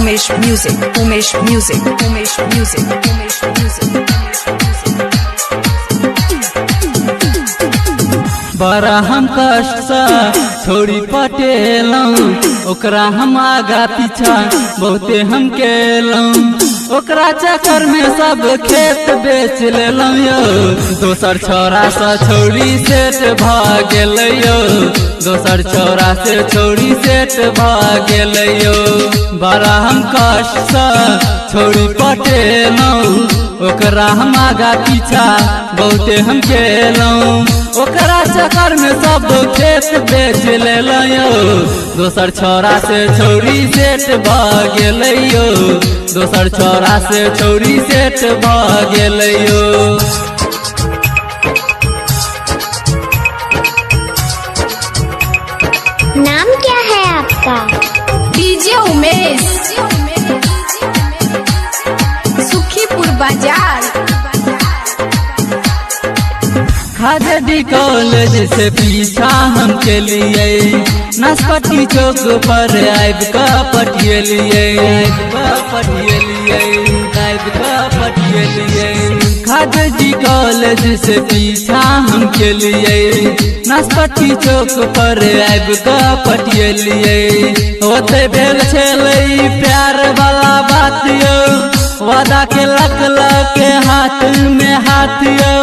Umesh Music, Umesh Music, Umesh Music, Umesh Music. बड़ा हम कष्ट सा छोड़ी पटेलौं, ओकरा हम आगा पीछा बहुते हम केलौं। ओकरा चक्कर में सब खेत बेच लेलौं यो, दोसर छोरा सा छोड़ी सेठ भाग गेलै यो, दोसर छोरा से छोड़ी सेठ भाग गेलै यो। बड़ा हम कष्ट सा छोड़ी पटेलौं, ओकरा हम आगा पीछा बहुते हम केलौं। ओकरा चक्कर में सब खेत बेच लेलौं यो, दोसर छोरा से छोड़ी सेठ भाग गेलै यो, दोसर छोरा से छोड़ी सेठ भाग गेलै यो। नाम क्या है आपका? डीजे उमेश, सुखीपुर बाजार। खादी कॉलेज से पीछा हम के लिए नाशपाती चौक पर आइब का पटियलिए, खादी कॉलेज से पीछा हम के लिए नाशपाती चौक पर आइब का पटियलिए। होते भेल छलै प्यार वाला बात यो, वादा के लक के हाथ में हाथ यो,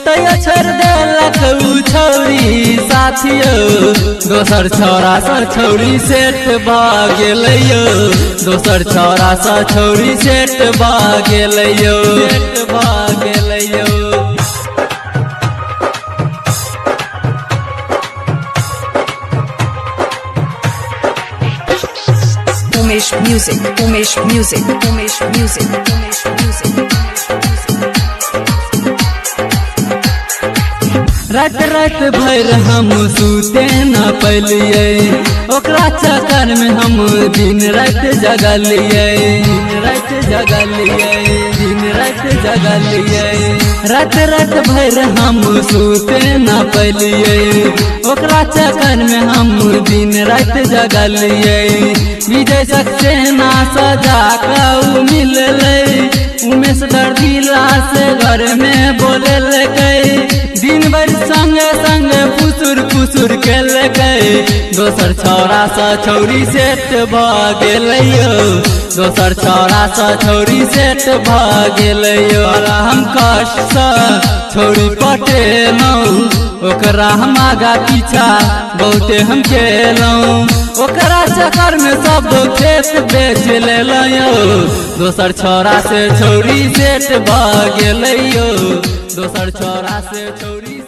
तैयो छोड़ देलक उ छौरी साथियो, दोसर छौरा सा छौरी सेठ भाग गेलै यो, दोसर छौरा सा छौरी सेठ भाग गेलै यो, सेठ भाग गेलै यो। Umesh Music, Umesh Music, Umesh Music, Umesh Music. रात रात भर हम सूते न पैलिए, ओकरा चक्कर में हम दिन रात जगलिए, दिन रात जगलिए, दिन रात जगलिए। रात रात भर हम सूते न पैलिए, ओकरा चक्कर में हम दिन रात जगलिए। विजय सक्सेना सजा कऊ मिललै, उमेश दर्दिला से घर में बोललकै, दिन भर संगे संगे फुसुर फुसुर केलकै। दोसर छौरा सा छौरी सेठ भाग गेलै यो, दोसर छौरा सा छौरी सेठ भाग गेलै यो। हम कष्ट सा छौरी पटेलौं, ओकरा हम आगा पीछा बहुते हम केलौं। ओकरा चक्कर में सब खेत बेच लेलौं यो, दोसर छौरा से छौरी सेठ भाग गेलै यो, दोसर छौरा से छौरी